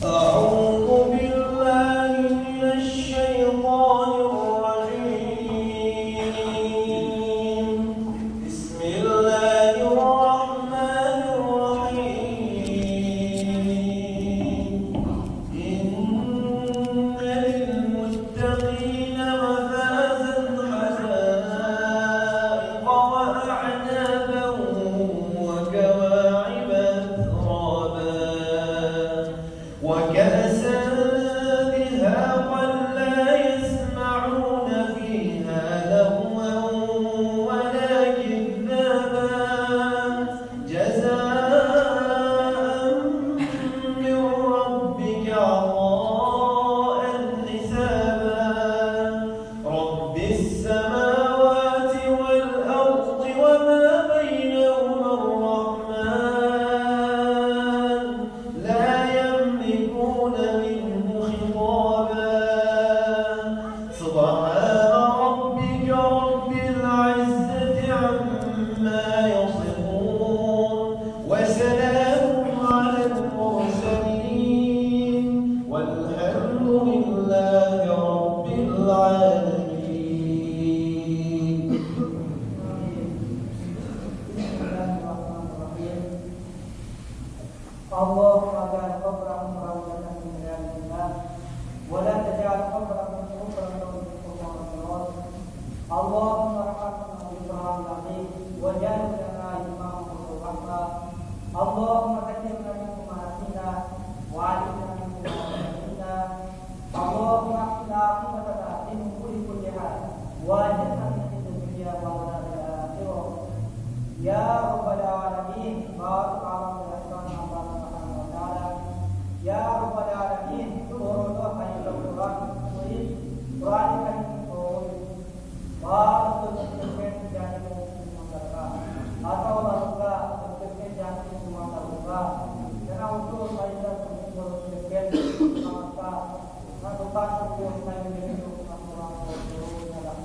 أعوذ بالله من الشيطان الرجيم. بسم الله الرحمن الرحيم. إن للمتقين مفازا حدائق وأعنابا وكواعب أترابا وكأسا دهاقا لا يسمعون فيها لغوا ولا كذابا جزاء من ربك عطاء حسابا رب السماوات والأرض وما بينهما الرحمن لا يملكون منه خطابا سبحان ربك رب العزة عما يصفون وسلام على المرسلين والحمد لله رب العالمين. اللهم اجعل قبرهم روضة من رياض الجنة ولا تجعل قبرهم حفرة من حفر النار. اللهم ارحمنا بالقرآن العظيم واجعل لنا إماما ورحمة. اللهم ذكرنا منه ما نسينا وعلمنا منه ما جهلنا. اللهم احسن عاقبتنا في امور كلها واجعلنا من خزي الدنيا وعذاب الآخرة يا رب العالمين. بارك على Ya Rabbal Alamin, turun doa yang Al-Quran sulit, Quran kan turun, baru terjadi jangan mengatakan, atau barulah terjadi jangan mengatakan, karena untuk saya terjadi maka melakukan sebuah itu Al-Quran turun dalam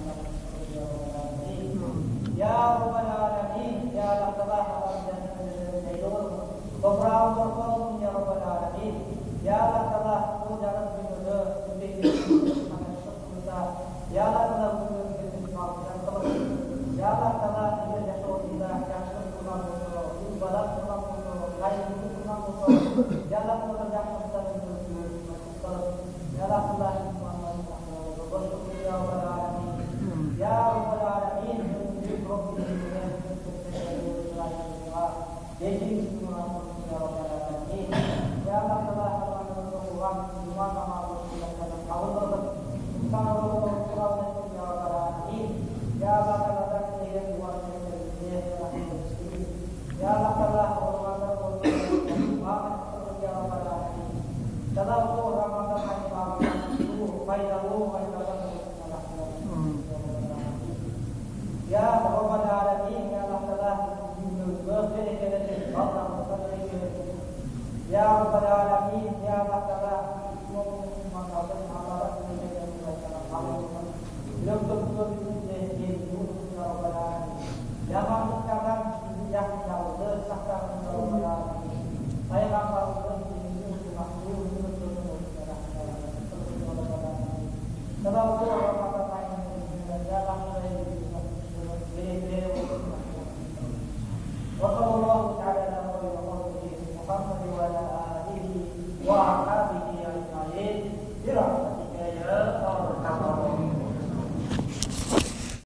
Ya Rabbal Alamin, ya Allah telah dan Sayyidul, beberapa ya Rabbal Alamin. Ya Allah telah menjalan dunia lebih kita. Ya Allah telah menjalan dan terus. Ya Allah telah menjaga kita yang sempurna betul. Ibadah sempurna, lain sempurna betul. Ya Allah mengerjakan kita terus. Ya Allah telah bersyukur ya Rabbal Alamin. Ya Rabbal Alamin, menjadi profil dunia jadi semua ya Rabbal Alamin. Ya Allah telah di mana mahu dalam Allah kalau Quran ya Rabbal ya Allah telah yang luar biasa ya Allah telah Ramadan ya Rabbal dalam Ramadan itu faidahu ya Rabbal Alamin. Ya Allah telah Ya Rabbal Alamin, ya Allah telah mengatakan amalan yang belum tentu ya Rabbal Alamin. Jangan sekarang yang jauh desakkan ya Rabbal Alamin. Saya akan menuju makhluk kalau Ramadan ini dalam Wassalamualaikum warahmatullahi wabarakatuh. Wa ala alihi wa ashabihi ajma'in. Bi rahmatika ya